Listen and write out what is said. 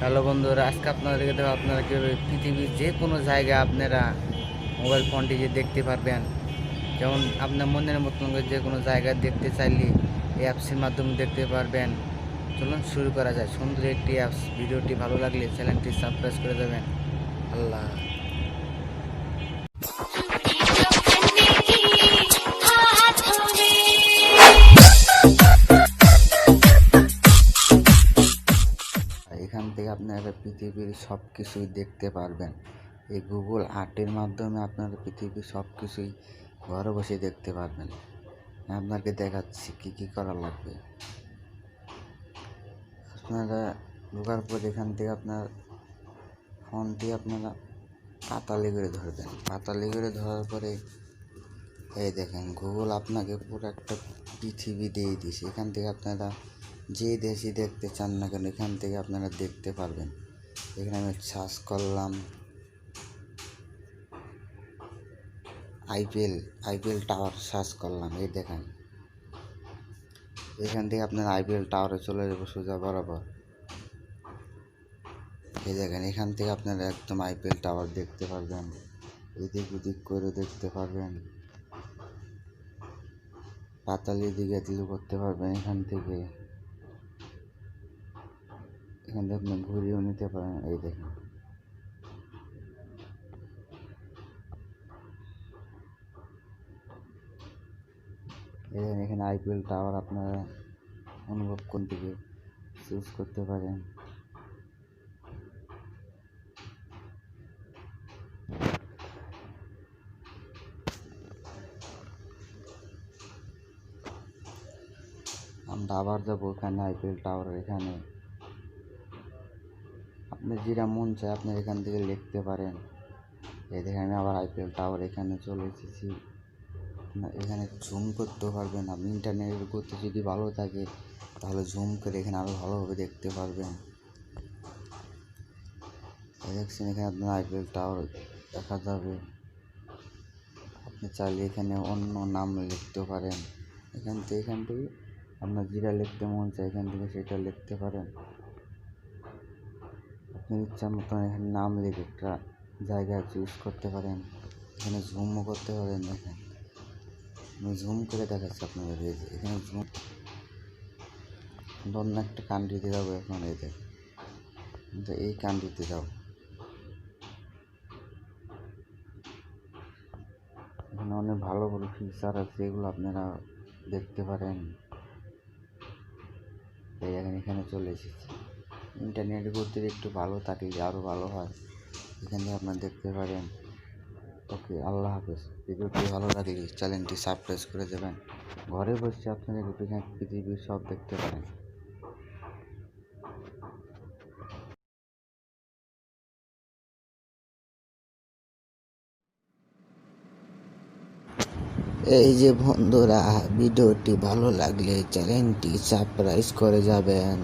Hello বন্ধুরা, আজকে আপনাদেরকে দেবো আপনারা কীভাবে পৃথিবীর যে কোনো জায়গায় আপনারা মোবাইল ফোনটি যে দেখতে পারবেন। যেমন আপনার মনের মতন করে যে কোনো জায়গায় দেখতে চাইলে এই অ্যাপসের মাধ্যমে দেখতে পারবেন। চলুন শুরু করা যায়। সুন্দর একটি অ্যাপস। ভিডিওটি ভালো লাগলে চ্যানেলটি সাবস্ক্রাইব করে দেবেন। আল্লাহ। এখান থেকে আপনারা পৃথিবীর সব কিছুই দেখতে পারবেন। এই গুগল আর্টের মাধ্যমে আপনারা পৃথিবীর সব কিছুই ঘরে বসে দেখতে পারবেন। আপনাকে দেখাচ্ছি কী কী করা লাগবে। আপনারা ঢোকার পর এখান থেকে আপনার ফোনটি আপনারা পাতালি করে ধরবেন। পাতালি করে ধরার পরে এই দেখেন গুগল আপনাকে পুরো একটা পৃথিবী দিয়ে দিয়েছে। এখান থেকে আপনারা যে দেশই দেখতে চান না কেন এখান থেকে আপনারা দেখতে পারবেন। এখানে আমি সার্চ করলাম আইপিএল টাওয়ার, সার্চ করলাম। এই দেখেন এখান থেকে আপনার আইপিএল টাওয়ারে চলে যাবো সোজা বরাবর। এই দেখেন এখান থেকে আপনারা একদম আইপিএল টাওয়ার দেখতে পারবেন, এদিক ওদিক করে দেখতে পারবেন, পাতালি দিকে দিল করতে পারবেন। এখান থেকে আপনি ঘুরিয়েও নিতে পারেন। এই দেখেন এখানে আইপিএল টাওয়ার আপনারা অনুভব কোন দিকে চুজ করতে পারেন। আমরা আবার যাবো এখানে আইপিএল টাওয়ার। এখানে আপনার যেটা মন চায় আপনি এখান থেকে লিখতে পারেন। এই দেখেন আমি আবার আইপিএল টাওয়ার এখানে চলে এসেছি। এখানে জুম করতে পারবেন। আপনি ইন্টারনেটের গতি যদি ভালো থাকে তাহলে জুম করে এখানে আরও ভালোভাবে দেখতে পারবেন। দেখছেন এখানে আপনার আইপিএল টাওয়ার দেখা যাবে। আপনি চাইলে এখানে অন্য নাম লিখতে পারেন। এখান থেকে আপনার যেটা লিখতে মন চায় এখান থেকে সেটা লিখতে পারেন। আপনি ইচ্ছা মতন এখানে নাম লিখে একটা জায়গা চুজ করতে পারেন। এখানে জুমও করতে পারেন। দেখেন আমি জুম করে দেখাচ্ছি আপনাদের। এখানে জুম অন্য একটা কান্ট্রিতে যাবো এখন। এই দেখেন এই কান্ট্রিতে যাও। এখানে অনেক ভালো ভালো ফিচার আছে, এগুলো আপনারা দেখতে পারেন। তাই এখানে চলে এসেছি। ইন্টারনেটের গতি একটু ভালো থাকলে আরও ভালো হয়। এখানে আপনারা দেখতে পারেন। ওকে, আল্লাহ হাফেজ। ভিডিওটি ভালো লাগলে চ্যানেলটি সাবস্ক্রাইব করে দেবেন। ঘরে বসে আপনারা পৃথিবীর সব দেখতে পারেন। এই যে বন্ধুরা, ভিডিওটি ভালো লাগলে চ্যানেলটি সাবস্ক্রাইব করে যাবেন।